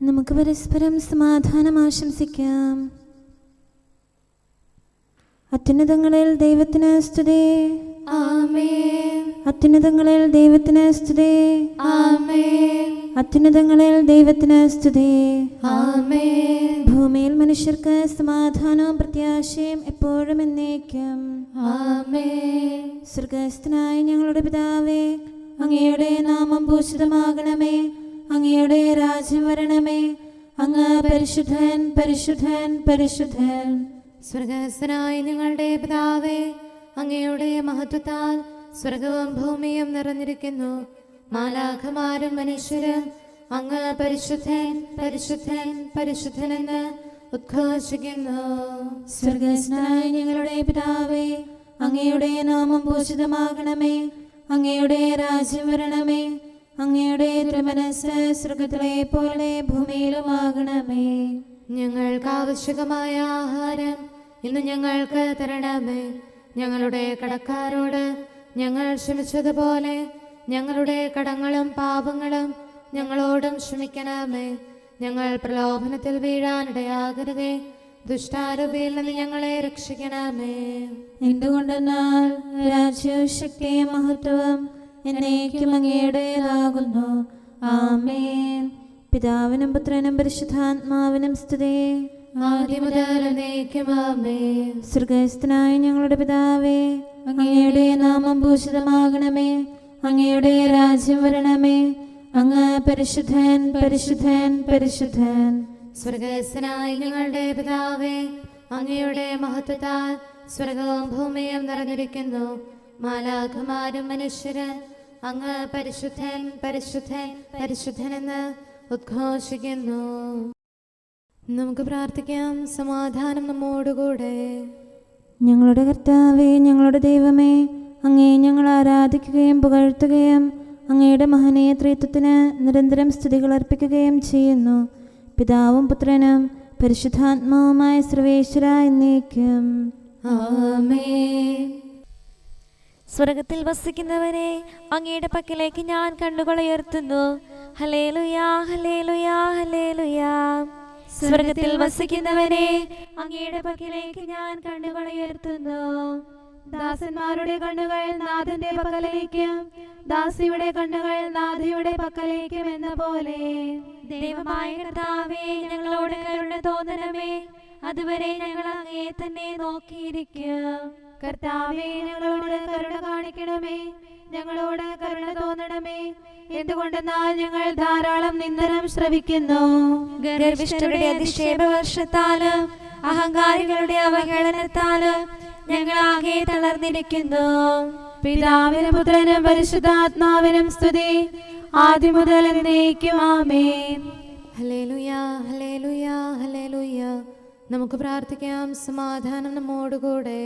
നമുക്ക് പരസ്പരം സമാധാനം ആശംസിക്കാം. അത്യുന്നതങ്ങളിൽ ദൈവത്തിന് സ്തുതി. ആമേൻ. അത്യുന്നതങ്ങളിൽ ദൈവത്തിന് സ്തുതി. ആമേൻ. അത്യുന്നതങ്ങളിൽ ദൈവത്തിന് സ്തുതി. ആമേൻ. ഭൂമിയിൽ മനുഷ്യർക്ക് സമാധാനവും പ്രത്യാശയും എപ്പോഴും എന്നേക്കും. ആമേൻ. സ്വർഗ്ഗസ്ഥനായ ഞങ്ങളുടെ പിതാവേ, അങ്ങയുടെ നാമം പൂജിതമാകണമേ. അങ്ങയുടെ രാജ്യം വരണമേ. അങ്ങ് പരിശുദ്ധൻ, പരിശുദ്ധൻ, പരിശുദ്ധൻ. സ്വർഗ്ഗസ്ഥനായ ഞങ്ങളുടെ പിതാവേ, അങ്ങയുടെ മഹത്വത്താൽ സ്വർഗവും ഭൂമിയും നിറഞ്ഞിരിക്കുന്നു. മാലാഖമാരും മനുഷ്യരും അങ്ങ് പരിശുദ്ധൻ, പരിശുദ്ധൻ, പരിശുദ്ധനെന്ന് ഉദ്ഘോഷിക്കുന്നു. സ്വർഗ്ഗസ്ഥനായ ഞങ്ങളുടെ പിതാവേ, അങ്ങയുടെ നാമം പൂജിതമാകണമേ. അങ്ങയുടെ രാജ്യം വരണമേ. അങ്ങയുടെ തിരുമനസ്സ് സ്വർഗ്ഗത്തിലെ പോലെ ഭൂമിയിലുമാകണമേ. ഞങ്ങൾക്ക് ആവശ്യകമായ ആഹാരം ഇന്ന് ഞങ്ങൾക്ക് തരണമേ. ഞങ്ങളുടെ കടക്കാരോട് ഞങ്ങൾ ക്ഷമിച്ചതുപോലെ ഞങ്ങളുടെ കടങ്ങളും പാപങ്ങളും ഞങ്ങളോടും ക്ഷമിക്കണമേ. ഞങ്ങൾ പ്രലോഭനത്തിൽ വീഴാനിടയാകരുതേ. ദുഷ്ടാരൂപിയിൽ നിന്ന് ഞങ്ങളെ രക്ഷിക്കണമേ. എന്തുകൊണ്ടെന്നാൽ രാജ്യവും ശക്തിയും മഹത്വവും എന്നേക്കും അങ്ങയുടേതാകുന്നു. ആമേൻ. പിതാവിനും പുത്രനും പരിശുദ്ധാത്മാവിനും സ്തുതി. ആദ്യം മുതൽ എന്നേക്കും ആമേൻ. സ്വർഗ്ഗസ്ഥനായ ഞങ്ങളുടെ പിതാവേ, അങ്ങയുടെ നാമം പൂജിതമാകണമേ. അങ്ങയുടെ രാജ്യം വരണമേ. അങ്ങ് പരിശുദ്ധൻ, പരിശുദ്ധൻ, പരിശുദ്ധൻ. സ്വർഗ്ഗസ്ഥനായ ഞങ്ങളുടെ പിതാവേ, അങ്ങയുടെ മഹത്വത്താൽ സ്വർഗവും ഭൂമിയും നിറഞ്ഞിരിക്കുന്നു. മാലാഖമാരും മനുഷ്യരും അങ്ങ് പരിശുദ്ധൻ, പരിശുദ്ധൻ, പരിശുദ്ധനെന്ന് ഉദ്ഘോഷിക്കുന്നു. നമുക്ക് പ്രാർത്ഥിക്കാം. സമാധാനം നമ്മോടുകൂടെ. ഞങ്ങളുടെ കർത്താവേ, ഞങ്ങളുടെ ദൈവമേ, അങ്ങയെ ഞങ്ങൾ ആരാധിക്കുകയും പുകഴ്ത്തുകയും അങ്ങയുടെ മഹനീയ ത്രിത്വത്തിന് നിരന്തരം സ്തുതികൾ അർപ്പിക്കുകയും ചെയ്യുന്നു. പിതാവും പുത്രനും പരിശുദ്ധാത്മാവുമായ സർവേശ്വര എന്നേക്കും. ആമേൻ. സ്വർഗത്തിൽ വസിക്കുന്നവരെ, അങ്ങയുടെ പക്കലേക്ക് ഞാൻ കണ്ണുകൾ ഉയർത്തുന്നു. ഹല്ലേലൂയാ, ഹല്ലേലൂയാ, ഹല്ലേലൂയാ. സ്വർഗത്തിൽ വസിക്കുന്നവരെ, അങ്ങയുടെ പക്കലേക്ക് ഞാൻ കണ്ണുകൾ ഉയർത്തുന്നു. ദാസന്മാരുടെ കണ്ണുകൾ നാഥന്റെ പക്കലേക്കും ദാസിയുടെ കണ്ണുകൾ നാഥയുടെ പക്കലേക്കും എന്ന പോലെ ദൈവമായ കർത്താവേ, ഞങ്ങളോട് കരുണ തോന്നണമേ. അതുവരെ ഞങ്ങൾ അങ്ങയെ തന്നെ നോക്കിയിരിക്കും. കർത്താവേ, ഞങ്ങളോട് കരുണ കാണിക്കണമേ. ഞങ്ങളോട് കരുണ തോന്നണമേ. എന്തുകൊണ്ടെന്നാൽ ഞങ്ങൾ ധാരാളം നിന്ദനം ശ്രവിക്കുന്നു. ഗർവിഷ്ഠരുടെ അധിക്ഷേപ വർഷത്താലും അഹങ്കാരികളുടെ അവഹേളനത്താലും ഞങ്ങൾ ആകെ തളർന്നിരിക്കുന്നു. പിതാവിനും പുത്രനും പരിശുദ്ധാത്മാവിനും സ്തുതി. ആദ്യം മുതൽ എന്നേക്കും ആമേൻ. ഹല്ലേലൂയാ, ഹല്ലേലൂയാ, ഹല്ലേലൂയാ. നമുക്ക് പ്രാർത്ഥിക്കാം. സമാധാനം നമ്മോടുകൂടെ.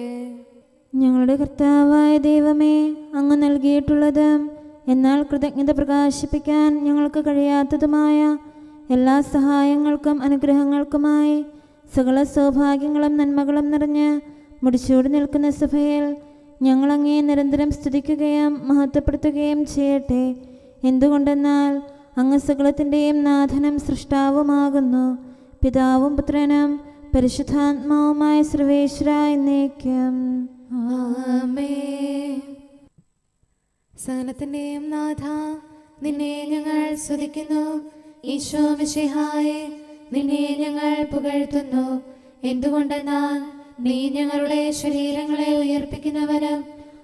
ഞങ്ങളുടെ കർത്താവായ ദൈവമേ, അങ്ങ് നൽകിയിട്ടുള്ളതും എന്നാൽ കൃതജ്ഞത പ്രകാശിപ്പിക്കാൻ ഞങ്ങൾക്ക് കഴിയാത്തതുമായ എല്ലാ സഹായങ്ങൾക്കും അനുഗ്രഹങ്ങൾക്കുമായി സകല സൗഭാഗ്യങ്ങളും നന്മകളും നിറഞ്ഞ് മുടിച്ചൂടി നിൽക്കുന്ന സഭയിൽ ഞങ്ങൾ അങ്ങയെ നിരന്തരം സ്തുതിക്കുകയും മഹത്വപ്പെടുത്തുകയും ചെയ്യട്ടെ. എന്തുകൊണ്ടെന്നാൽ അങ്ങ് സകലത്തിൻ്റെയും നാഥനും സൃഷ്ടാവുമാകുന്നു. പിതാവും പുത്രനും പരിശുദ്ധാത്മാവുമായ സർവേശ്വര എന്നേക്കും. ആമേൻ. സകലത്തിന്റെയും നാഥ, നിന്നെ ഞങ്ങൾ സ്തുതിക്കുന്നു. ഈശോ മിശിഹായേ, നിന്നെ ഞങ്ങൾ പുകഴ്ത്തുന്നു. എന്തുകൊണ്ടെന്നാൽ നീ ഞങ്ങളുടെ ശരീരങ്ങളെ ഉയർപ്പിക്കുന്നവനും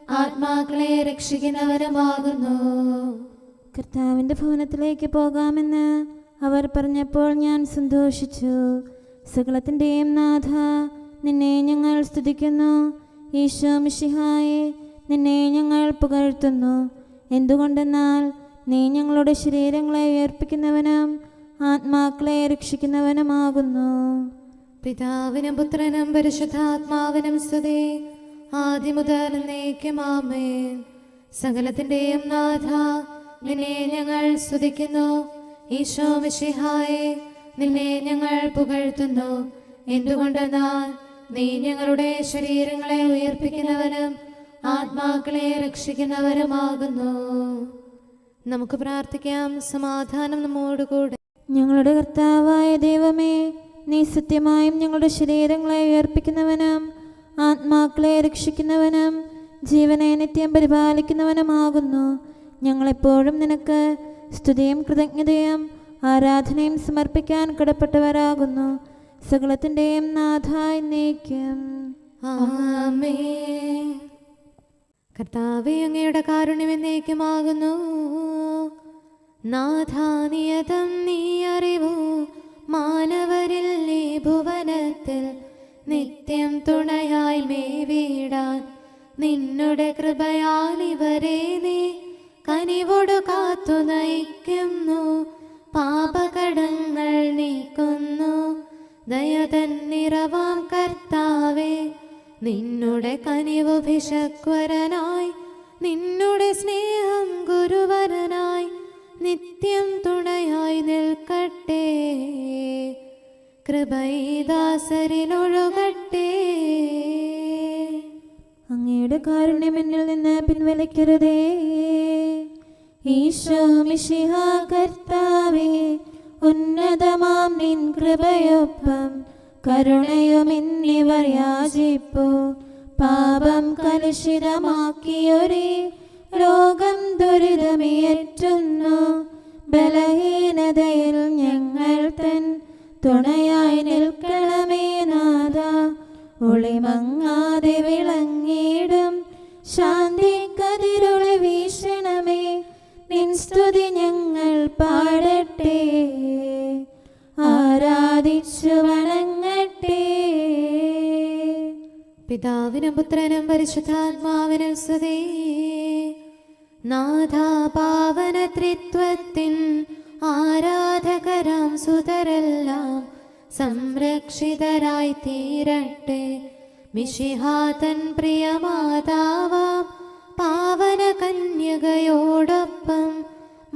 ആത്മാക്കളെ രക്ഷിക്കുന്നവനുമാകുന്നു. കർത്താവിൻ്റെ ഭവനത്തിലേക്ക് പോകാമെന്ന് അവർ പറഞ്ഞപ്പോൾ ഞാൻ സന്തോഷിച്ചു. സകലത്തിൻ്റെയും നാഥ, നിന്നെ ഞങ്ങൾ സ്തുതിക്കുന്നു. ഈശോ മിശിഹായേ, നിന്നെ ഞങ്ങൾ പുകഴ്ത്തുന്നു. എന്തുകൊണ്ടെന്നാൽ നീ ഞങ്ങളുടെ ശരീരങ്ങളെ ഉയർപ്പിക്കുന്നവനും ആത്മാക്കളെ രക്ഷിക്കുന്നവനുമാകുന്നു. പിതാവിനും പുത്രനും പരിശുദ്ധാത്മാവിനും സ്തുതി. ആദ്യം മുതൽ എന്നേക്കും ആമേൻ. സകലത്തിന്റെയും നാഥ, നിന്നെ ഞങ്ങൾ സ്തുതിക്കുന്നു. ഈശോ മിശിഹായേ, നിന്നെ ഞങ്ങൾ പുകഴ്ത്തുന്നു. എന്തുകൊണ്ടെന്നാൽ നീ ഞങ്ങളുടെ ശരീരങ്ങളെ ഉയർപ്പിക്കുന്നവനും ആത്മാക്കളെ രക്ഷിക്കുന്നവരുമാകുന്നു. നമുക്ക് പ്രാർത്ഥിക്കാം. സമാധാനം നമ്മോടുകൂടെ. ഞങ്ങളുടെ കർത്താവായ ദൈവമേ, നീ സത്യമായും ഞങ്ങളുടെ ശരീരങ്ങളെ ഉയർപ്പിക്കുന്നവനും ആത്മാക്കളെ രക്ഷിക്കുന്നവനും ജീവനെ നിത്യം പരിപാലിക്കുന്നവനുമാകുന്നു. ഞങ്ങളെപ്പോഴും നിനക്ക് സ്തുതിയും കൃതജ്ഞതയും ആരാധനയും സമർപ്പിക്കാൻ കടപ്പെട്ടവരാകുന്നു. സകലത്തിൻ്റെയും നാഥ എന്നേക്കും. ആമേൻ. കർത്താവേ, അങ്ങയുടെ കാരുണ്യം എന്നേക്കുമാകുന്നു. നാഥാനിയതം നീ അറിവൂ, മാനവരിൽ നീ ഭുവനത്തിൽ നിത്യം തുണയായി മേവിടാൻ നിന്നുടെ കൃപയാൽ ഇവരെ നീ കനിവോട് കാത്തു നയിക്കുന്നു. പാപകടങ്ങൾ നീക്കുന്നു ദയതൻ നിറവാം കർത്താവേ, നിന്നുടെ കനിവു ഭിഷക്വരനായി നിന്നുടെ സ്നേഹം ഗുരുവരനായി നിത്യം തുണയായി നിൽക്കട്ടെ. കൃപൈദാസരിലൊഴുകട്ടെ. അങ്ങയുടെ കാരുണ്യം എന്നിൽ നിന്ന് പിൻവലിക്കരുതേ. ഈശോ മിശിഹ കർത്താവേ, ഉന്നതമാം നിൻ കൃപയൊപ്പം കരുണയും എന്നിവർ യാചിപ്പു. പാപം കലുഷിതമാക്കിയൊരേ രോഗം ദുരിതമേറ്റുന്നു. ബലഹീനതയിൽ ഞങ്ങൾ തൻ തുണയായി നിൽക്കണമേ നാഥ. ഒളിമങ്ങാതെ വിളങ്ങിടും ശാന്തി കതിരൊളി വീശണമേ. നിൻ സ്തുതി ഞങ്ങൾ പാടട്ടെ, ആരാധിച്ചു വണങ്ങട്ടെ. പിതാവിനും പുത്രനും പരിശുദ്ധാത്മാവിനും സ്തുതി. നാഥാ, പാവന ത്രിത്വത്തിൻ ആരാധകരാം സുതരെല്ലാം സംരക്ഷിതരായി തീരട്ടെ. മിശിഹാതൻ പ്രിയമാതാവാം പാവന കന്യകയോടൊപ്പം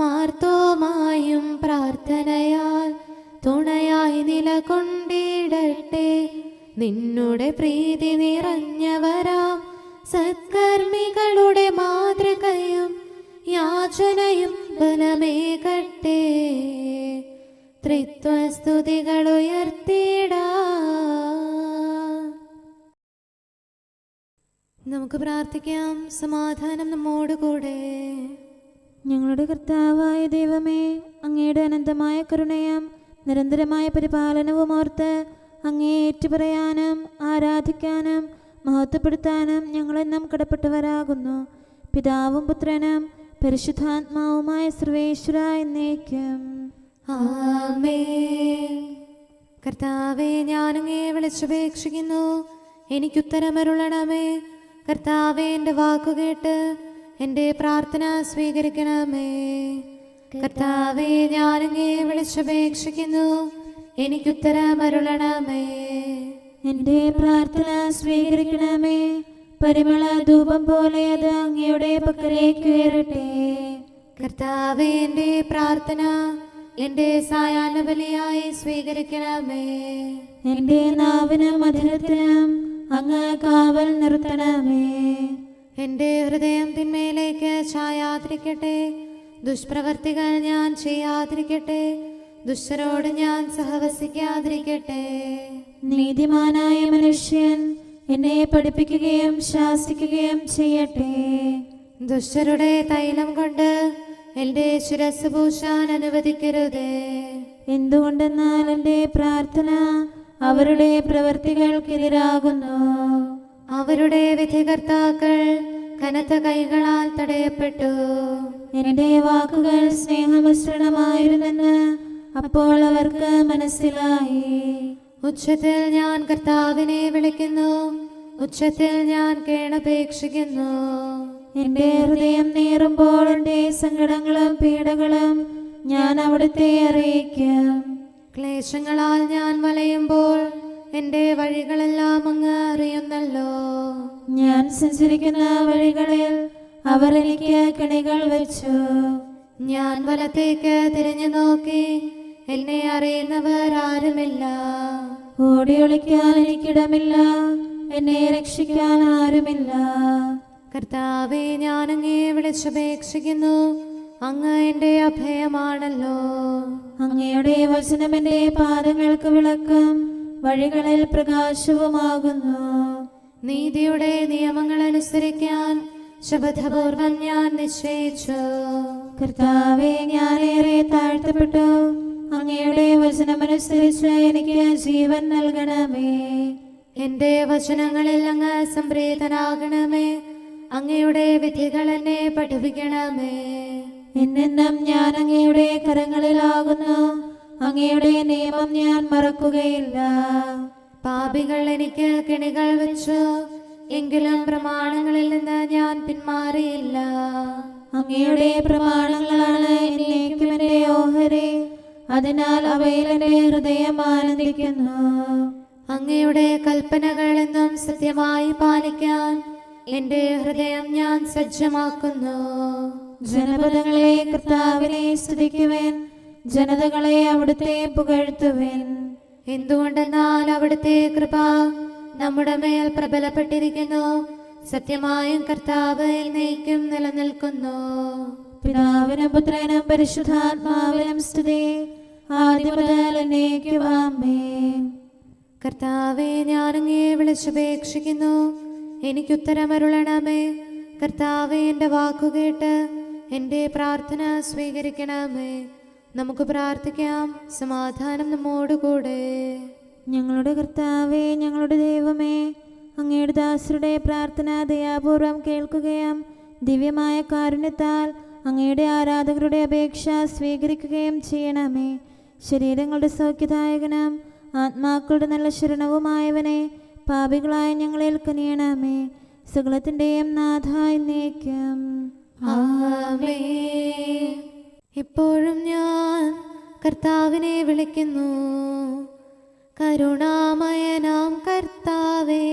മാർത്തോമായും പ്രാർത്ഥനയാൽ തുണയായി നിലകൊണ്ടിടട്ടെ. നിന്നുടെ പ്രീതി നിറഞ്ഞവരാം സത്കർമ്മികളുടെ മാതൃകയും യാചനയും ബലമേകട്ടെ. ത്രിത്വസ്തുതികൾ ഉയർത്തിടാ. നമുക്ക് പ്രാർത്ഥിക്കാം. സമാധാനം നമ്മോടുകൂടെ. ഞങ്ങളുടെ കർത്താവായ ദൈവമേ, അങ്ങയുടെ അനന്തമായ കരുണയും നിരന്തരമായ പരിപാലനവും ഓർത്ത് അങ്ങയെ ഏറ്റുപറയാനും ആരാധിക്കാനും മഹത്വപ്പെടുത്താനും ഞങ്ങളെന്നും കടപ്പെട്ടവരാകുന്നു. പിതാവും പുത്രനും പരിശുദ്ധാത്മാവുമായ സർവേശ്വര എന്നേക്കും. ആമേൻ. കർത്താവേ, ഞാനങ്ങയെ വിളിച്ചപേക്ഷിക്കുന്നു, എനിക്കുത്തരമരുളണമേ. കർത്താവേ, എൻ്റെ വാക്കുകേട്ട് എൻ്റെ പ്രാർത്ഥന സ്വീകരിക്കണമേ. കർത്താവേ, ഞാനങ്ങയെ വിളിച്ചപേക്ഷിക്കുന്നു, എനിക്കുത്തരമരുളണമേ. എൻ്റെ പ്രാർത്ഥന സ്വീകരിക്കണമേ. പരിമള ധൂപം പോലെ അത് അങ്ങയുടെ പക്കലേക്ക് ഉയരട്ടെ. കർത്താവേ, എൻ്റെ പ്രാർത്ഥന എൻ്റെ സായാഹ്ന ബലിയായി സ്വീകരിക്കണമേ. എൻ്റെ നാവിനും മധുരത്തിനും അങ്ങ് കാവൽ നിർത്തണമേ. എൻ്റെ ഹൃദയം തിന്മയിലേക്ക് ചായാതിരിക്കട്ടെ. ദുഷ്പ്രവർത്തികൾ ഞാൻ ചെയ്യാതിരിക്കട്ടെ. ദുഷ്ടരോട് ഞാൻ സഹവസിക്കാതിരിക്കട്ടെ. നീതിമാനായ മനുഷ്യൻ എന്നെ പഠിപ്പിക്കുകയും ശാസിക്കുകയും ചെയ്യട്ടെ. ദുഷ്ടരുടെ തൈലം കൊണ്ട് എൻ്റെ ശിരസ് പൂശാൻ അനുവദിക്കരുതേ. എന്തുകൊണ്ടെന്നാൽ എൻ്റെ പ്രാർത്ഥന അവരുടെ പ്രവൃത്തികൾക്കെതിരാകുന്നു. അവരുടെ വിധികർത്താക്കൾ കനത്ത കൈകളാൽ തടയപ്പെട്ടു. എൻ്റെ വാക്കുകൾ സ്നേഹമിശ്രണമായിരുന്നെന്ന് അപ്പോൾ അവർക്ക് മനസ്സിലായി. ഉച്ചത്തിൽ ഞാൻ കർത്താവിനെ വിളിക്കുന്നു, ഉച്ചത്തിൽ ഞാൻ കേണപേക്ഷിക്കുന്നു. എൻ്റെ ഹൃദയം നീറുമ്പോൾ എൻ്റെ സങ്കടങ്ങളും പീഡകളും ഞാൻ അവിടുത്തെ അറിയിക്കും. ക്ലേശങ്ങളാൽ ഞാൻ വലയുമ്പോൾ എൻ്റെ വഴികളെല്ലാം അങ്ങ് അറിയുന്നല്ലോ. ഞാൻ സഞ്ചരിക്കുന്ന വഴികളിൽ അവർ എനിക്ക് കെണികൾ വെച്ചു. ഞാൻ വലത്തേക്ക് തിരിഞ്ഞു നോക്കി, എന്നെ അറിയുന്നവർ ആരുമില്ല. ഓടി ഒളിക്കാൻ എനിക്കിടമില്ല, എന്നെ രക്ഷിക്കാൻ ആരുമില്ല. കർത്താവേ, ഞാൻ അങ്ങയെ വിളിച്ചപേക്ഷിക്കുന്നു, അങ്ങ് എൻ്റെ അഭയമാണല്ലോ. അങ്ങയുടെ വചനം എൻ്റെ പാദങ്ങൾക്ക് വിളക്കും വഴികളിൽ പ്രകാശവുമാകുന്നു. നീതിയുടെ നിയമങ്ങൾ അനുസരിക്കാൻ ശപഥപൂർവം ഞാൻ നിശ്ചയിച്ചു. കർത്താവേ, ഞാനേറെ താഴ്ത്തപ്പെട്ടു. അങ്ങയുടെ വചനമനുസരിച്ച് എനിക്ക് ജീവൻ നൽകണമേ. എൻ്റെ വചനങ്ങളിൽ അങ്ങ് സംപ്രീതനാകണമേ. അങ്ങയുടെ വിധികൾ എന്നെ പഠിപ്പിക്കണമേ. എന്നെന്നും ഞാൻ അങ്ങയുടെ കരങ്ങളിലാകുന്നു. അങ്ങയുടെ നിയമം ഞാൻ മറക്കുകയില്ല. പാപികൾ എനിക്ക് കെണികൾ വെച്ചു, എങ്കിലും പ്രമാണങ്ങളിൽ നിന്ന് ഞാൻ പിന്മാറിയില്ല. അങ്ങയുടെ പ്രമാണങ്ങളാണ് എന്നേക്കും എൻ്റെ ഓഹരി. അതിനാൽ അവയിൽ എൻ്റെ ഹൃദയം ആനന്ദിക്കുന്നു. അങ്ങയുടെ കൽപ്പനകൾ എന്നും സത്യമായി പാലിക്കാൻ എൻ്റെ ഹൃദയം ഞാൻ സജ്ജമാക്കുന്നു. ജനപദങ്ങളെ കർത്താവിനെ സ്തുതിക്കുവേൻ, ജനതകളെ അവിടുത്തെ പുകഴ്ത്തുവേൻ. എന്തുകൊണ്ടെന്നാൽ അവിടുത്തെ കൃപ നമ്മുടെ മേൽ പ്രബലപ്പെട്ടിരിക്കുന്നു. സത്യമായും കർത്താവ് എന്നേക്കും നിലനിൽക്കുന്നു. പിതാവിനും പുത്രനും പരിശുദ്ധാത്മാവിനും സ്തുതി, ആദ്യം മുതൽ എന്നേക്കും ആമേൻ. കർത്താവെ, ഞാൻ അങ്ങയെ വിളിച്ചപേക്ഷിക്കുന്നു, എനിക്കുത്തരമരുളണമേ. കർത്താവെ, എൻ്റെ വാക്കുകേട്ട് എൻ്റെ പ്രാർത്ഥന സ്വീകരിക്കണമേ. നമുക്ക് പ്രാർത്ഥിക്കാം. സമാധാനം നമ്മോടുകൂടെ. ഞങ്ങളുടെ കർത്താവേ, ഞങ്ങളുടെ ദൈവമേ, അങ്ങയുടെ ദാസരുടെ പ്രാർത്ഥന ദയാപൂർവം കേൾക്കുകയും ദിവ്യമായ കാരുണ്യത്താൽ അങ്ങയുടെ ആരാധകരുടെ അപേക്ഷ സ്വീകരിക്കുകയും ചെയ്യണമേ. ശരീരങ്ങളുടെ സൗഖ്യദായകനും ആത്മാക്കളുടെ നല്ല ശരണവുമായവനെ, പാപികളായ ഞങ്ങളിൽ കനിയണമേ. സകലത്തിൻ്റെയും നാഥ എന്നേക്കും ആമേൻ. ഇപ്പോഴും ഞാൻ കർത്താവിനെ വിളിക്കുന്നു. കരുണാമയനാം കർത്താവേ,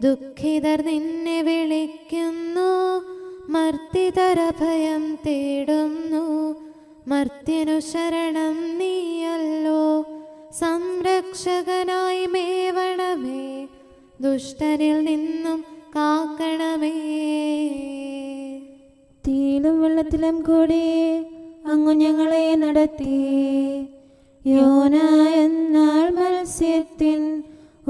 ദുഃഖിതർ നിന്നെ വിളിക്കുന്നു. മർത്തിതരഭയം തേടുന്നു. മർത്യനു ശരണം നീയല്ലോ. സംരക്ഷകനായി മേവണമേ, ദുഷ്ടനിൽ നിന്നും കാക്കണമേ. തീയിലും വെള്ളത്തിലും കൂടി അങ്ങു ഞങ്ങളെ നടത്തി. യോന എന്നാൾ മത്സ്യത്തിൻ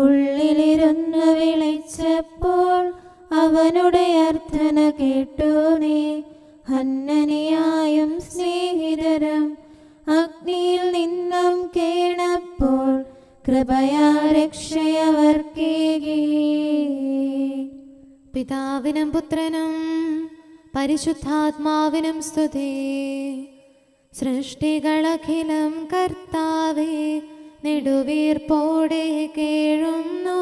ഉള്ളിലിരുന്ന് വിളിച്ചപ്പോൾ അവനുടെ അർത്ഥന കേട്ടു നീ. ഹന്നനിയായും സ്നേഹിതരും അഗ്നിയിൽ നിന്നും കേണപ്പോൾ കൃപയാ രക്ഷയവർക്കേകി. പിതാവിനും പുത്രനും പരിശുദ്ധാത്മാവിനും സ്തുതി. സൃഷ്ടികളഖിലം കർത്താവേ, നെടുവീർപ്പോടെ കേഴുന്നു.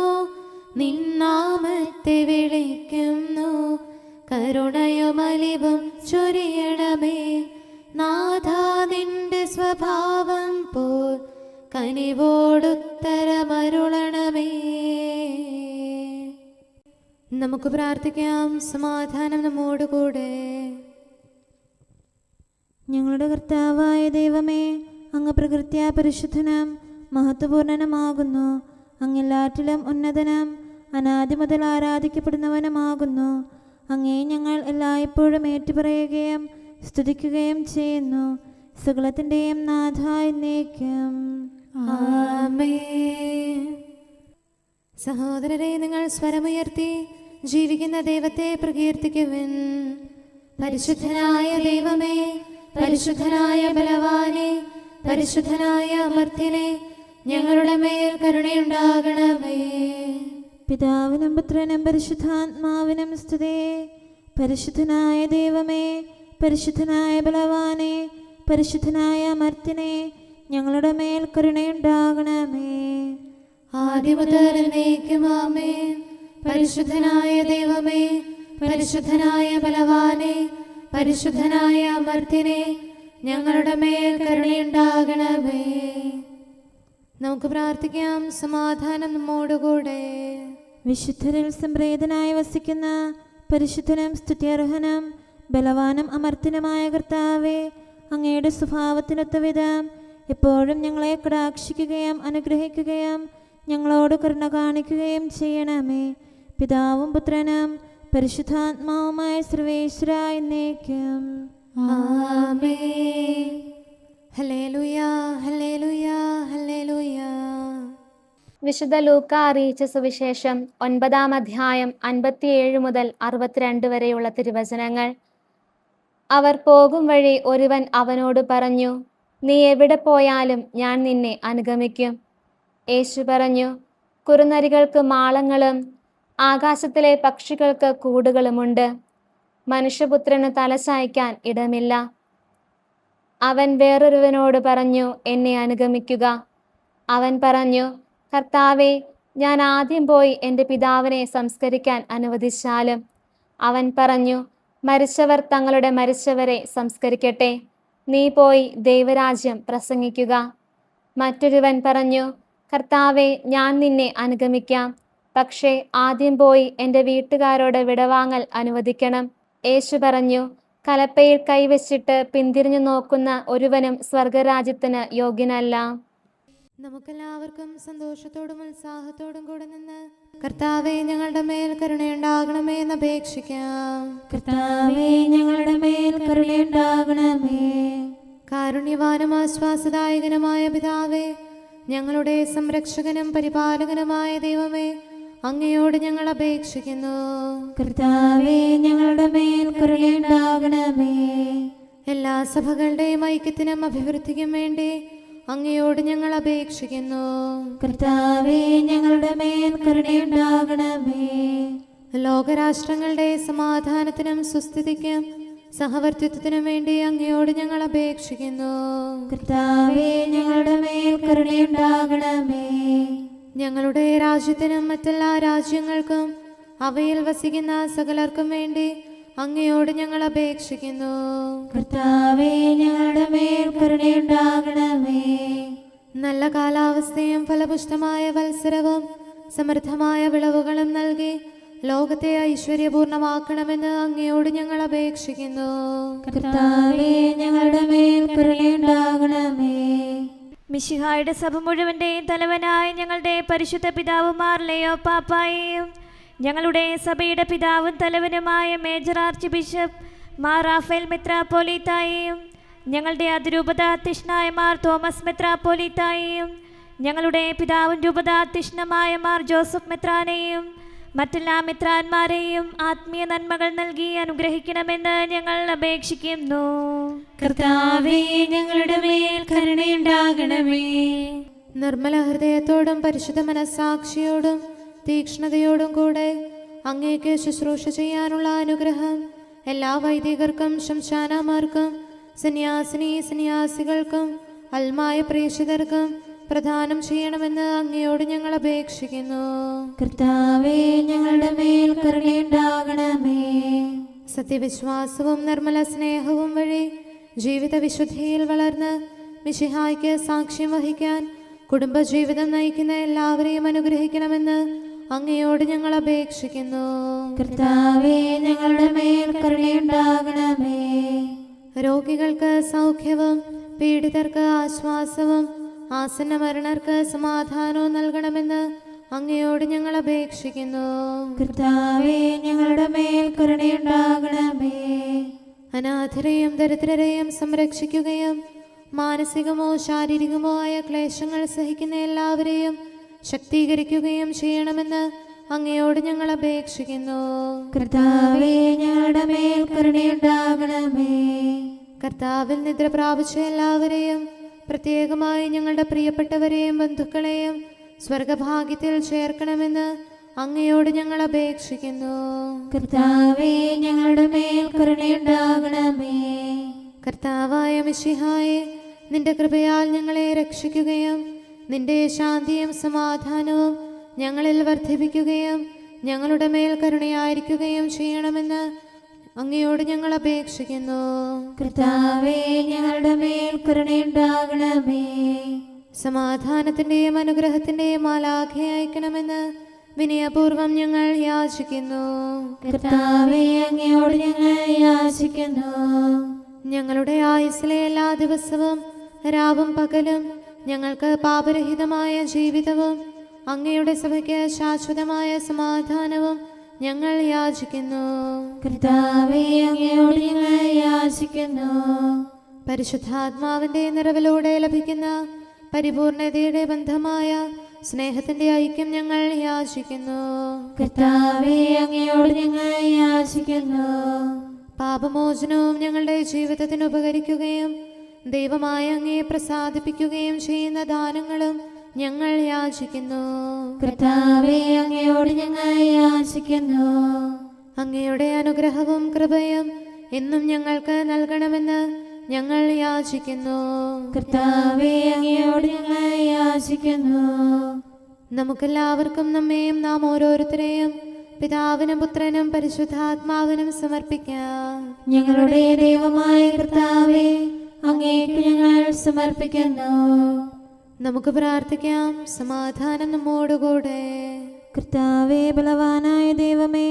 നിന്നാമത്തെ വിളിക്കുന്നു. കരുണയുമലിവും ചൊരിയണമേ. നാഥാ, നിന്റെ സ്വഭാവം പോൽ കനിവോടുത്തരമരുളണമേ. നമുക്ക് പ്രാർത്ഥിക്കാം. സമാധാനം നമ്മോടുകൂടെ. ഞങ്ങളുടെ കർത്താവായ ദൈവമേ, അങ്ങ് പ്രകൃത്യാ പരിശുദ്ധനും മഹത്വപൂർണനുമാകുന്നു. അങ്ങെല്ലാറ്റിലും ഉന്നതനും അനാദി മുതൽ ആരാധിക്കപ്പെടുന്നവനുമാകുന്നു. അങ്ങേ ഞങ്ങൾ എല്ലായ്പ്പോഴും ഏറ്റുപറയുകയും സ്തുതിക്കുകയും ചെയ്യുന്നു. സകലത്തിൻ്റെയും നാഥ എന്നേക്കും ആമേൻ. സഹോദരരെ, നിങ്ങൾ സ്വരമുയർത്തി ജീവിക്കുന്ന ദൈവത്തെ പ്രകീർത്തിക്കുവിൻ. പരിശുദ്ധനായ ദൈവമേ, പരിശുദ്ധനായ ബലവാനെ, പരിശുദ്ധനായ അമർത്യനെ, ഞങ്ങളുടെ മേൽ കരുണയുണ്ടാകണമേ. പിതാവിനും പുത്രനും പരിശുദ്ധാത്മാവിനും സ്തുതി. പരിശുദ്ധനായ ദൈവമേ, പരിശുദ്ധനായ ബലവാനെ, പരിശുദ്ധനായ അമർത്യനെ, ഞങ്ങളുടെ മേൽ കരുണയുണ്ടാകണമേ. ആദ്യം മുതൽ എന്നേക്കും ആമേൻ. പരിശുദ്ധനായ ദൈവമേ, പരിശുദ്ധനായ ബലവാനെ, പരിശുദ്ധനായ അമർത്യനെ, ഞങ്ങളുടെ മേൽ കരുണയുണ്ടാകണമേ. നമുക്ക് പ്രാർത്ഥിക്കാം. സമാധാനം നമ്മോടുകൂടെ. വിശുദ്ധരിൽ സംപ്രീതനായി വസിക്കുന്ന പരിശുദ്ധനും സ്തുത്യർഹനും ബലവാനും അമർത്യനുമായ കർത്താവേ, അങ്ങയുടെ സ്വഭാവത്തിനൊത്ത വിധം എപ്പോഴും ഞങ്ങളെ കടാക്ഷിക്കുകയും അനുഗ്രഹിക്കുകയും ഞങ്ങളോട് കരുണ കാണിക്കുകയും ചെയ്യണമേ. പിതാവും പുത്രനും പരിശുദ്ധാത്മാവുമായ സർവേശ്വര എന്നേക്കും ആമേൻ. വിശുദ്ധ ലൂക്ക അറിയിച്ച സുവിശേഷം 9-ാം അധ്യായം 57 മുതൽ 62 വരെയുള്ള തിരുവചനങ്ങൾ. അവർ പോകും വഴി ഒരുവൻ അവനോട് പറഞ്ഞു, നീ എവിടെ പോയാലും ഞാൻ നിന്നെ അനുഗമിക്കും. യേശു പറഞ്ഞു, കുറുനരികൾക്ക് മാളങ്ങളും ആകാശത്തിലെ പക്ഷികൾക്ക് കൂടുകളുമുണ്ട്, മനുഷ്യപുത്രന് തലചായ്ക്കാൻ ഇടമില്ല. അവൻ വേറൊരുവനോട് പറഞ്ഞു, എന്നെ അനുഗമിക്കുക. അവൻ പറഞ്ഞു, കർത്താവേ, ഞാൻ ആദ്യം പോയി എൻ്റെ പിതാവിനെ സംസ്കരിക്കാൻ അനുവദിച്ചാലും. അവൻ പറഞ്ഞു, മരിച്ചവർ തങ്ങളുടെ മരിച്ചവരെ സംസ്കരിക്കട്ടെ, നീ പോയി ദൈവരാജ്യം പ്രസംഗിക്കുക. മറ്റൊരുവൻ പറഞ്ഞു, കർത്താവേ, ഞാൻ നിന്നെ അനുഗമിക്കാം, പക്ഷേ ആദ്യം പോയി എൻ്റെ വീട്ടുകാരോട് വിടവാങ്ങൽ അനുവദിക്കണം. യേശു പറഞ്ഞു, കലപ്പയിൽ കൈവച്ചിട്ട് പിന്തിരിഞ്ഞു നോക്കുന്ന ഒരുവനും സ്വർഗരാജ്യത്തിന് യോഗ്യനല്ല. നമുക്കെല്ലാവർക്കും സന്തോഷത്തോടും ഉത്സാഹത്തോടും കൂടെ നിന്ന് കർത്താവേ, ഞങ്ങളുടെ മേൽ കരുണയുണ്ടാകണമേ എന്ന് അപേക്ഷിക്കാം. കർത്താവേ, ഞങ്ങളുടെ മേൽ കരുണയുണ്ടാകണമേ. കാരുണ്യവാനും ആശ്വാസദായകനുമായ പിതാവേ, ഞങ്ങളുടെ സംരക്ഷകനും പരിപാലകനുമായ ദൈവമേ, അങ്ങയോട് ഞങ്ങൾ അപേക്ഷിക്കുന്നു. കർത്താവേ, ഞങ്ങളുടെ മേൽ കരുണയുണ്ടാകണമേ. എല്ലാ സഭകളുടെയും ഐക്യത്തിനും അഭിവൃദ്ധിക്കും വേണ്ടി അങ്ങയോട് ഞങ്ങൾ അപേക്ഷിക്കുന്നു. കർത്താവേ, ഞങ്ങളുടെ മേൽ കരുണയുണ്ടാകണമേ. ലോകരാഷ്ട്രങ്ങളുടെ സമാധാനത്തിനും സുസ്ഥിതിക്കും സഹവർത്തിത്വത്തിനും വേണ്ടി അങ്ങയോട് ഞങ്ങൾ അപേക്ഷിക്കുന്നു. കർത്താവേ, ഞങ്ങളുടെ മേൽ കരുണയുണ്ടാകണമേ. ഞങ്ങളുടെ രാജ്യത്തിനും മറ്റെല്ലാ രാജ്യങ്ങൾക്കും അവയിൽ വസിക്കുന്ന സകലർക്കും വേണ്ടി അങ്ങയോട് ഞങ്ങൾ അപേക്ഷിക്കുന്നു. കർത്താവേ, ഞങ്ങളുടെ മേൽ കരുണയുണ്ടാകണമേ. നല്ല കാലാവസ്ഥയും ഫലപുഷ്ടമായ വത്സരവും സമൃദ്ധമായ വിളവുകളും നൽകി ലോകത്തെ ഐശ്വര്യപൂർണമാക്കണമെന്ന് അങ്ങയോട് ഞങ്ങൾ അപേക്ഷിക്കുന്നു. കർത്താവേ, ഞങ്ങളുടെ മേൽ കരുണയുണ്ടാകണമേ. മിശിഹായുടെ സഭ മുഴുവൻ്റെയും തലവനായ ഞങ്ങളുടെ പരിശുദ്ധ പിതാവുമാർ ലെയോ പാപ്പായെയും ഞങ്ങളുടെ സഭയുടെ പിതാവും തലവനുമായ major archbishop Mar Raphael മെത്രാപ്പോലീത്തായെയും ഞങ്ങളുടെ അതിരൂപതാധ്യക്ഷനായ മാർ തോമസ് മെത്രാപ്പോലീത്തായെയും ഞങ്ങളുടെ പിതാവും രൂപതാധ്യക്ഷനുമായ മാർ ജോസഫ് മെത്രാനെയും മറ്റെല്ലാ മെത്രാന്മാരെയും ആത്മീയ നന്മകൾ നൽകി അനുഗ്രഹിക്കണമെന്ന് ഞങ്ങൾ അപേക്ഷിക്കുന്നു. കർത്താവേ, ഞങ്ങളുടെ മേൽ കരുണയുണ്ടാകണമേ. നിർമ്മല ഹൃദയത്തോടും പരിശുദ്ധ മനസ്സാക്ഷിയോടും തീക്ഷ്ണതയോടും കൂടെ അങ്ങേക്ക് ശുശ്രൂഷ ചെയ്യാനുള്ള അനുഗ്രഹം എല്ലാ വൈദികർക്കും ശംശാനമാർക്കും സന്യാസികൾക്കും അൽമായ പ്രേക്ഷിതർക്കും പ്രദാനം ചെയ്യണമെന്ന് അങ്ങയോട് ഞങ്ങൾ അപേക്ഷിക്കുന്നു. കർത്താവേ, ഞങ്ങളുടെ മേൽ കരുണയുണ്ടാകണമേ. സത്യവിശ്വാസവും നിർമ്മല സ്നേഹവും വഴി ജീവിത വിശുദ്ധിയിൽ വളർന്ന് മിശിഹായ്ക്ക് സാക്ഷ്യം വഹിക്കാൻ കുടുംബജീവിതം നയിക്കുന്ന എല്ലാവരെയും അനുഗ്രഹിക്കണമെന്ന് അങ്ങയോട് ഞങ്ങൾ അപേക്ഷിക്കുന്നു. കർത്താവേ, ഞങ്ങളുടെ മേൽ കരുണയുണ്ടാകണമേ. രോഗികൾക്ക് സൗഖ്യവും പീഡിതർക്ക് ആശ്വാസവും ആസന്ന മരണർക്ക് സമാധാനവും നൽകണമെന്ന് അങ്ങയോട് ഞങ്ങൾ അപേക്ഷിക്കുന്നു. കർത്താവേ, ഞങ്ങളുടെ മേൽ കരുണയുണ്ടാകണമേ. അനാഥരെയും ദരിദ്രരെയും സംരക്ഷിക്കുകയും മാനസികമോ ശാരീരികമോ ആയ ക്ലേശങ്ങൾ സഹിക്കുന്ന എല്ലാവരെയും ശക്തീകരിക്കുകയും ചെയ്യണമെന്ന് അങ്ങയോട് ഞങ്ങൾ അപേക്ഷിക്കുന്നു. കർത്താവേ, ഞങ്ങളുടെ മേൽ കരുണയുണ്ടാകണമേ. കർത്താവിൽ നിദ്ര പ്രാപിച്ച എല്ലാവരെയും പ്രത്യേകമായി ഞങ്ങളുടെ പ്രിയപ്പെട്ടവരെയും ബന്ധുക്കളെയും സ്വർഗഭാഗ്യത്തിൽ ചേർക്കണമെന്ന് അങ്ങയോട് ഞങ്ങൾ അപേക്ഷിക്കുന്നു. കർത്താവേ, ഞങ്ങളുടെ മേൽ കരുണയുണ്ടാകണമേ. കർത്താവായ മിശിഹായെ, നിന്റെ കൃപയാൽ ഞങ്ങളെ രക്ഷിക്കുകയും നിന്റെ ശാന്തിയും സമാധാനവും ഞങ്ങളിൽ വർദ്ധിപ്പിക്കുകയും ഞങ്ങളുടെ മേൽ കരുണയായിരിക്കുകയും ചെയ്യണമെന്ന് അങ്ങയോട് ഞങ്ങൾ അപേക്ഷിക്കുന്നു. കർത്താവേ, ഞങ്ങളുടെ മേൽ കരുണയുണ്ടാകണമേ. സമാധാനത്തിന്റെയും അനുഗ്രഹത്തിന്റെയും മാലാഖയെ അയക്കണമെന്ന് വിനയപൂർവം ഞങ്ങൾ യാചിക്കുന്നു. കർത്താവേ, അങ്ങയോട് ഞങ്ങൾ യാചിക്കുന്നു. ഞങ്ങളുടെ ആയുസ്സിലെ എല്ലാ ദിവസവും രാവും പകലും ഞങ്ങൾക്ക് പാപരഹിതമായ ജീവിതവും അങ്ങയുടെ സഭയ്ക്ക് ശാശ്വതമായ സമാധാനവും ഞങ്ങൾ യാചിക്കുന്നു. കർത്താവേ, അങ്ങയോട് ഞങ്ങൾ യാചിക്കുന്നു. പരിശുദ്ധാത്മാവിന്റെ നിറവിലൂടെ ലഭിക്കുന്ന പരിപൂർണതയുടെ ബന്ധമായ സ്നേഹത്തിന്റെ ഐക്യം ഞങ്ങൾ യാചിക്കുന്നു. കർത്താവേ, അങ്ങയോട് ഞങ്ങൾ യാചിക്കുന്നു. പാപമോചനവും ഞങ്ങളുടെ ജീവിതത്തിന് ഉപകരിക്കുകയും ദൈവമായ അങ്ങയെ പ്രസാദിപ്പിക്കുകയും ചെയ്യുന്ന ദാനങ്ങളും ഞങ്ങൾ യാചിക്കുന്നു. കർത്താവേ, അങ്ങയോട് ഞങ്ങൾ യാചിക്കുന്നു. അങ്ങയുടെ അനുഗ്രഹവും കൃപയും എന്നും ഞങ്ങൾക്ക് നൽകണമെന്ന് ഞങ്ങൾ യാചിക്കുന്നു. കർത്താവേ, അങ്ങയോട് ഞങ്ങൾ യാചിക്കുന്നു. നമുക്കെല്ലാവർക്കും നമ്മെയും നാം ഓരോരുത്തരെയും പിതാവിനും പുത്രനും പരിശുദ്ധാത്മാവിനും സമർപ്പിക്കാം. ഞങ്ങളുടെ ദൈവമായ കർത്താവേ, അങ്ങേക്ക് ഞങ്ങൾ സമർപ്പിക്കുന്നു. നമുക്ക് പ്രാർത്ഥിക്കാം. സമാധാനം നമ്മോടുകൂടെ. കർത്താവേ, ബലവാനായ ദൈവമേ,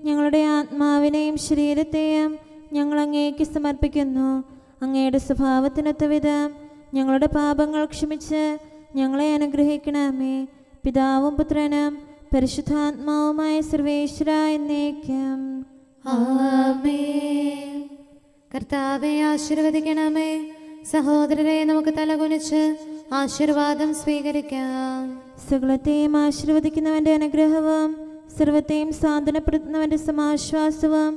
ഞങ്ങളുടെ ആത്മാവിനെയും ശരീരത്തെയും ഞങ്ങൾ അങ്ങേക്ക് സമർപ്പിക്കുന്നു. അങ്ങയുടെ സ്വഭാവത്തിനൊത്ത വിധം ഞങ്ങളുടെ പാപങ്ങൾ ക്ഷമിച്ച് ഞങ്ങളെ അനുഗ്രഹിക്കണമേ. പിതാവും പുത്രനും പരിശുദ്ധാത്മാവുമായ സർവേശ്വര എന്നേക്കും. ആമേൻ. കർത്താവെ ആശീർവദിക്കണമേ. സഹോദരരെ, നമുക്ക് തലകുനിച്ച് ആശീർവാദം സ്വീകരിക്കാം. സകലത്തെയും ആശീർവദിക്കുന്നവന്റെ അനുഗ്രഹവും സർവത്തെയും സാന്ത്വനപ്പെടുത്തുന്നവന്റെ സമാശ്വാസവും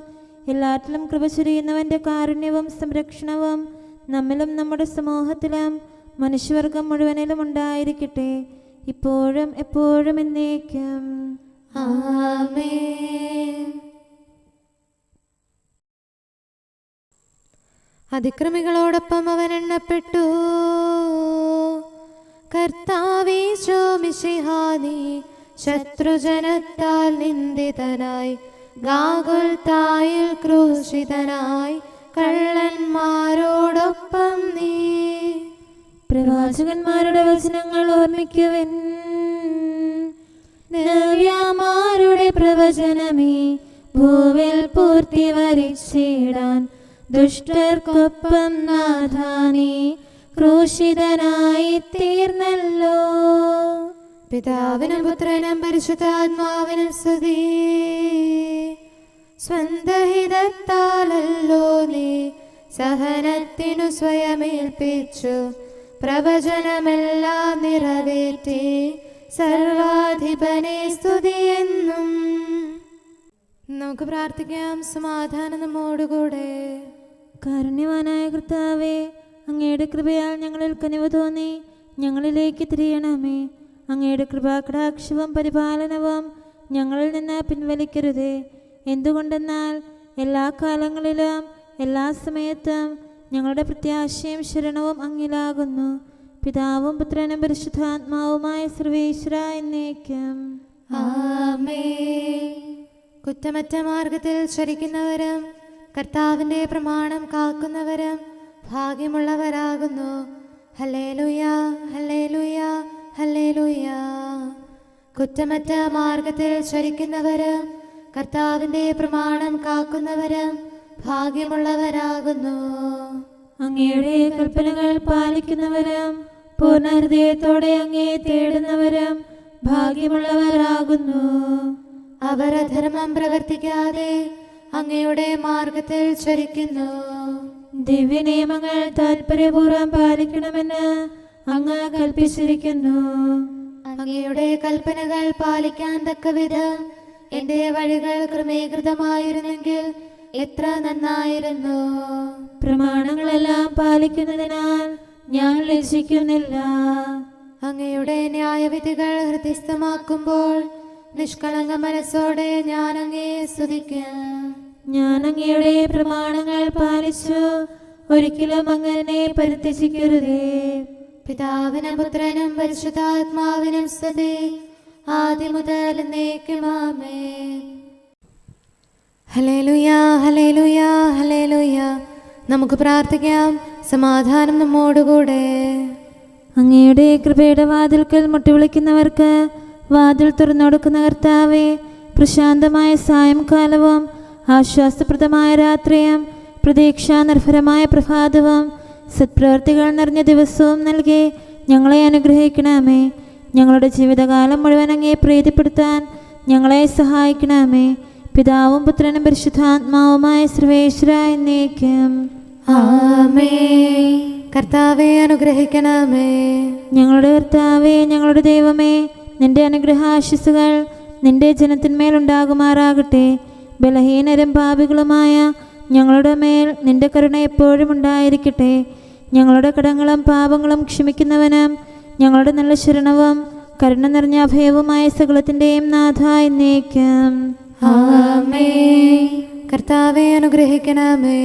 എല്ലാറ്റിലും കൃപ ചൊരിയുന്നവന്റെ കാരുണ്യവും സംരക്ഷണവും നമ്മിലും നമ്മുടെ സമൂഹത്തിലും മനുഷ്യവർഗം മുഴുവനിലും ഉണ്ടായിരിക്കട്ടെ, ഇപ്പോഴും എപ്പോഴും എന്നേക്കും. ആമേൻ. അതിക്രമികളോടൊപ്പം അവൻ എണ്ണപ്പെട്ടു. കർത്താവേ, മിശിഹാനീ ശത്രുജനത്താൽ നിന്ദിതനായി ഗാഗുൽത്തായിൽ ക്രൂശിതനായി കള്ളന്മാരോടൊപ്പം നീ. പ്രവാചകന്മാരുടെ വചനങ്ങൾ ഓർമ്മിക്കുവിൻ. നവ്യമാരുടെ പ്രവചനമേ, ഭൂവിൽ പൂർത്തി വരിച്ചിടാൻ ദുഷ്ടർക്കൊപ്പം നാഥാനീ ക്രൂശിതനായി തീർന്നല്ലോ. പിതാവിനും പുത്രനും പരിശുദ്ധാത്മാവിനും സ്തുതി. സ്വന്തഹിതത്താലല്ലോ നീ സഹനത്തിനു സ്വയമേൽപ്പിച്ചു പ്രവചനമെല്ലാം നിറവേറ്റി സർവാധിപനെ സ്തുതിയെന്നും. നമുക്ക് പ്രാർത്ഥിക്കാം. സമാധാനം നമ്മോടുകൂടെ. കാരുണ്യവാനായ കർത്താവേ, അങ്ങയുടെ കൃപയാൽ ഞങ്ങളിൽ കനിവ് തോന്നി ഞങ്ങളിലേക്ക് തിരിയണമേ. അങ്ങയുടെ കൃപാകടാക്ഷവും പരിപാലനവും ഞങ്ങളിൽ നിന്ന് പിൻവലിക്കരുതേ. എന്തുകൊണ്ടെന്നാൽ എല്ലാ കാലങ്ങളിലും എല്ലാ സമയത്തും ഞങ്ങളുടെ പ്രത്യാശയും ശരണവും അങ്ങിലാകുന്നു. പിതാവും പുത്രനും പരിശുദ്ധാത്മാവുമായ സർവേശ്വര എന്നേക്കും. ആമേൻ. കുറ്റമറ്റ മാർഗത്തിൽ ചരിക്കുന്നവരും കർത്താവിൻ്റെ പ്രമാണം കാക്കുന്നവരും ഭാഗ്യമുള്ളവരാകുന്നു. ഹല്ലേലൂയ, ഹല്ലേലൂയ, ഹല്ലേലൂയ. കുറ്റമറ്റ മാർഗത്തിൽ ചരിക്കുന്നവരും കർത്താവിൻ്റെ പ്രമാണം കാക്കുന്നവരും ഭാഗ്യമുള്ളവരാകുന്നു. അങ്ങയുടെ കൽപ്പനകൾ പാലിക്കുന്നവരും പൂർണ്ണ ഹൃദയത്തോടെ അങ്ങയെ തേടുന്നവരും ഭാഗ്യമുള്ളവരാകുന്നു. അവർ അധർമ്മം പ്രവർത്തിക്കാതെ അങ്ങയുടെ മാർഗത്തിൽ ചരിക്കുന്നു. ദിവ്യനിയമങ്ങൾ താൽപര്യപൂർവ്വം പാലിക്കണമെന്ന് അങ്ങ് കൽപ്പിച്ചിരിക്കുന്നു. അങ്ങയുടെ കൽപ്പനകൾ പാലിക്കാൻ തക്കവിധം എന്റെ വഴികൾ ക്രമീകൃതമായിരുന്നെങ്കിൽ എത്ര നന്നായിരുന്നു. പ്രമാണങ്ങളെല്ലാം പാലിക്കുന്നതിനാൽ ഞാൻ ലജ്ജിക്കുന്നില്ല. അങ്ങയുടെ ന്യായവിധികൾ ഹൃദയസ്ഥമാക്കുമ്പോൾ നിഷ്കളങ്ക മനസ്സോടെ ഞാൻ അങ്ങയെ സ്തുതിക്കാം. ഞാൻ അങ്ങയുടെ പ്രമാണങ്ങൾ പാലിച്ചു, ഒരിക്കലും അങ്ങനെ പരിത്യജിക്കരുതേ. പിതാവിനും പുത്രനും പരിശുദ്ധാത്മാവിനും സ്തുതി, ആദ്യം മുതൽ എന്നേക്കും ആമേൻ. ഹല്ലേലൂയ, ഹല്ലേലൂയ, ഹല്ലേലൂയ. നമുക്ക് പ്രാർത്ഥിക്കാം. സമാധാനം നമ്മോടുകൂടെ. അങ്ങയുടെ കൃപയുടെ വാതിൽക്കൽ മുട്ടിവിളിക്കുന്നവർക്ക് വാതിൽ തുറന്നുകൊടുക്കുന്ന കർത്താവേ, പ്രശാന്തമായ സായംകാലവും ആശ്വാസപ്രദമായ രാത്രിയും പ്രതീക്ഷാനിർഭരമായ പ്രഭാതവും സത്പ്രവർത്തികൾ നിറഞ്ഞ ദിവസവും നൽകി ഞങ്ങളെ അനുഗ്രഹിക്കണമേ. ഞങ്ങളുടെ ജീവിതകാലം മുഴുവൻ അങ്ങയെ പ്രീതിപ്പെടുത്താൻ ഞങ്ങളെ സഹായിക്കണമേ. പിതാവും പുത്രനും പരിശുദ്ധാത്മാവുമായ സർവേശ്വര എന്നേക്കും. ആമേൻ. കർത്താവെ അനുഗ്രഹിക്കണമേ. ഞങ്ങളുടെ കർത്താവേ, ഞങ്ങളുടെ ദൈവമേ, നിന്റെ അനുഗ്രഹാശിസുകൾ നിന്റെ ജനത്തിന്മേലുണ്ടാകുമാറാകട്ടെ. ബലഹീനരും പാപികളുമായ ഞങ്ങളുടെ മേൽ നിന്റെ കരുണ എപ്പോഴും ഉണ്ടായിരിക്കട്ടെ. ഞങ്ങളുടെ കടങ്ങളും പാപങ്ങളും ക്ഷമിക്കുന്നവനും ഞങ്ങളുടെ നല്ല ശരണവും കരുണ നിറഞ്ഞ അഭയവുമായ സകലത്തിൻ്റെയും നാഥ എന്നേക്കും. ആമേൻ. കർത്താവെ അനുഗ്രഹിക്കണമേ.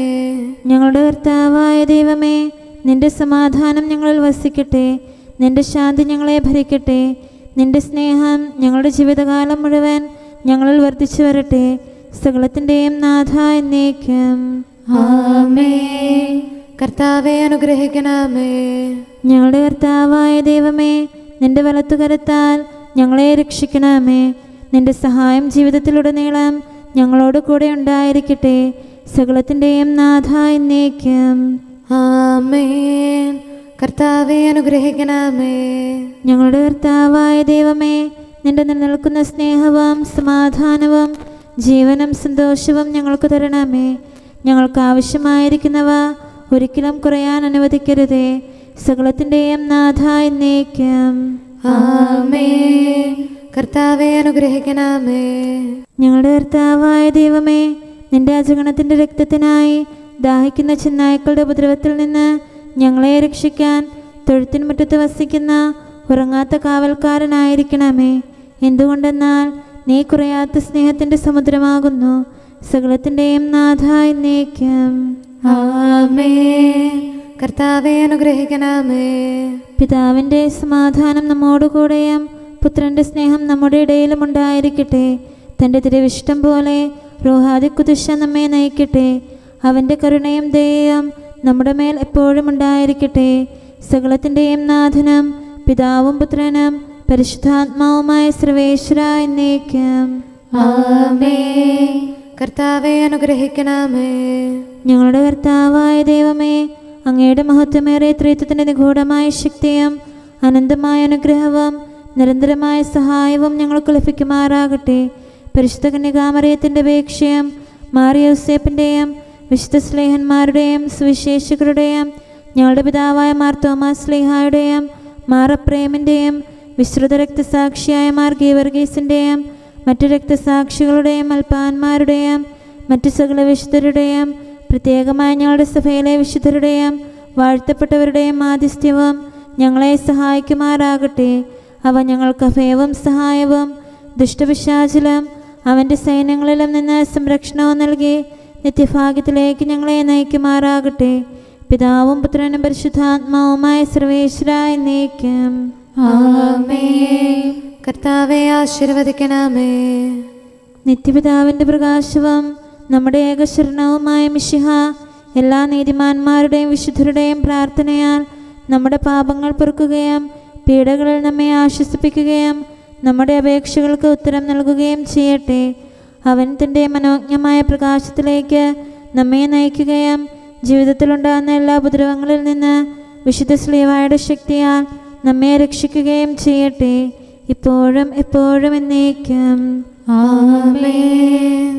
ഞങ്ങളുടെ കർത്താവായ ദൈവമേ, നിന്റെ സമാധാനം ഞങ്ങളിൽ വസിക്കട്ടെ. നിന്റെ ശാന്തി ഞങ്ങളെ ഭരിക്കട്ടെ. നിന്റെ സ്നേഹം ഞങ്ങളുടെ ജീവിതകാലം മുഴുവൻ ഞങ്ങളിൽ വർദ്ധിച്ചു വരട്ടെ. സകലത്തിൻ്റെയും നാഥ എന്നേക്കും. ആമേൻ. കർത്താവെ അനുഗ്രഹിക്കണമേ. ഞങ്ങളുടെ കർത്താവായ ദൈവമേ, നിന്റെ വലത്തുകരത്താൽ ഞങ്ങളെ രക്ഷിക്കണമേ. നിന്റെ സഹായം ജീവിതത്തിലുടനീളം ഞങ്ങളോട് കൂടെ ഉണ്ടായിരിക്കട്ടെ. സകലത്തിൻ്റെയും നാഥ എന്നേക്കും. ആമേൻ. കർത്താവെ അനുഗ്രഹിക്കണമേ. ഞങ്ങളുടെ കർത്താവായ ദൈവമേ, നിന്റെ നിലനിൽക്കുന്ന സ്നേഹവും സമാധാനവും ജീവനും സന്തോഷവും ഞങ്ങൾക്ക് തരണമേ. ഞങ്ങൾക്ക് ആവശ്യമായിരിക്കുന്നവ ഒരിക്കലും കുറയാൻ അനുവദിക്കരുതേ. സകലത്തിൻ്റെയും നാഥ എന്നേക്കും. ആമേൻ. കർത്താവെ അനുഗ്രഹിക്കണമേ. ഞങ്ങളുടെ കർത്താവായ ദൈവമേ, നിന്റെ അജഗണത്തിൻ്റെ രക്തത്തിനായി ദാഹിക്കുന്ന ചെന്നായ്ക്കളുടെ ഉപദ്രവത്തിൽ നിന്ന് ഞങ്ങളെ രക്ഷിക്കാൻ തൊഴുത്തിൻ മുറ്റത്ത് വസിക്കുന്ന ഉറങ്ങാത്ത കാവൽക്കാരനായിരിക്കണമേ. എന്തുകൊണ്ടെന്നാൽ നീ കുറയാത്ത സ്നേഹത്തിൻ്റെ സമുദ്രമാകുന്നു. സകലത്തിൻ്റെയും നാഥ എന്നേക്കും. ആമേൻ. കർത്താവെ അനുഗ്രഹിക്കണമേ. പിതാവിൻ്റെ സമാധാനം നമ്മോടുകൂടെയും പുത്രൻ്റെ സ്നേഹം നമ്മുടെ ഇടയിലും ഉണ്ടായിരിക്കട്ടെ. തൻ്റെ തിരുവിഷ്ടം പോലെ റൂഹാദിക്കുദിശ നമ്മെ നയിക്കട്ടെ. അവൻ്റെ കരുണയും ദയയും നമ്മുടെ മേൽ എപ്പോഴും ഉണ്ടായിരിക്കട്ടെ. സകലത്തിൻ്റെയും നാഥനും പിതാവും പുത്രനും പരിശുദ്ധാത്മാവുമായ സർവേശ്വര എന്നേക്കും. ആമേൻ. കർത്താവെ അനുഗ്രഹിക്കണമേ. ഞങ്ങളുടെ കർത്താവായ ദൈവമേ, അങ്ങയുടെ മഹത്വമേറിയ ത്രിത്വത്തിൻ്റെ നിഗൂഢമായ ശക്തിയും അനന്തമായ അനുഗ്രഹവും നിരന്തരമായ സഹായവും ഞങ്ങൾക്ക് ലഭിക്കുമാറാകട്ടെ. പരിശുദ്ധ കന്യകാമറിയത്തിൻ്റെ അപേക്ഷയും മാറിയോസേപ്പിൻ്റെയും വിശുദ്ധ സ്ലേഹന്മാരുടെയും സുവിശേഷകരുടെയും ഞങ്ങളുടെ പിതാവായ മാർ തോമാസ് സ്ലീഹായുടെയും മാർ അപ്രേമിൻ്റെയും വിശ്രുത രക്തസാക്ഷിയായ മാർ ഗീവർഗീസിൻ്റെയും മറ്റു രക്തസാക്ഷികളുടെയും അൽപ്പാന്മാരുടെയും മറ്റു സകല വിശുദ്ധരുടെയും പ്രത്യേകമായ ഞങ്ങളുടെ സഭയിലെ വിശുദ്ധരുടെയും വാഴ്ത്തപ്പെട്ടവരുടെയും ആതിഥ്യവും ഞങ്ങളെ സഹായിക്കുമാറാകട്ടെ. അവ ഞങ്ങൾക്ക് അഭയവും സഹായവും ദുഷ്ടപിശാചിലും അവൻ്റെ സൈന്യങ്ങളിലും നിന്ന് സംരക്ഷണവും നൽകി നിത്യഭാഗ്യത്തിലേക്ക് ഞങ്ങളെ നയിക്കുമാറാകട്ടെ. പിതാവും പുത്രനും പരിശുദ്ധാത്മാവുമായ സർവേശ്വര എന്നേക്കും. ആമേൻ. കർത്താവെ ആശീർവദിക്കണമേ. നിത്യപിതാവിൻ്റെ പ്രകാശവും നമ്മുടെ ഏകശരണവുമായ മിശിഹ എല്ലാ നീതിമാന്മാരുടെയും വിശുദ്ധരുടെയും പ്രാർത്ഥനയാൽ നമ്മുടെ പാപങ്ങൾ പൊറുക്കുകയും പീഡകളിൽ നമ്മെ ആശ്വസിപ്പിക്കുകയും നമ്മുടെ അപേക്ഷകൾക്ക് ഉത്തരം നൽകുകയും ചെയ്യട്ടെ. അവൻ തൻ്റെ മനോജ്ഞമായ പ്രകാശത്തിലേക്ക് നമ്മെ നയിക്കുകയും ജീവിതത്തിലുണ്ടാകുന്ന എല്ലാ ഉപദ്രവങ്ങളിൽ നിന്ന് വിശുദ്ധ സ്ലീവായുടെ ശക്തിയാൽ നമ്മെ രക്ഷിക്കുകയും ചെയ്യട്ടെ. ഇപ്പോഴും എപ്പോഴും എന്നേക്കും. ആമേൻ.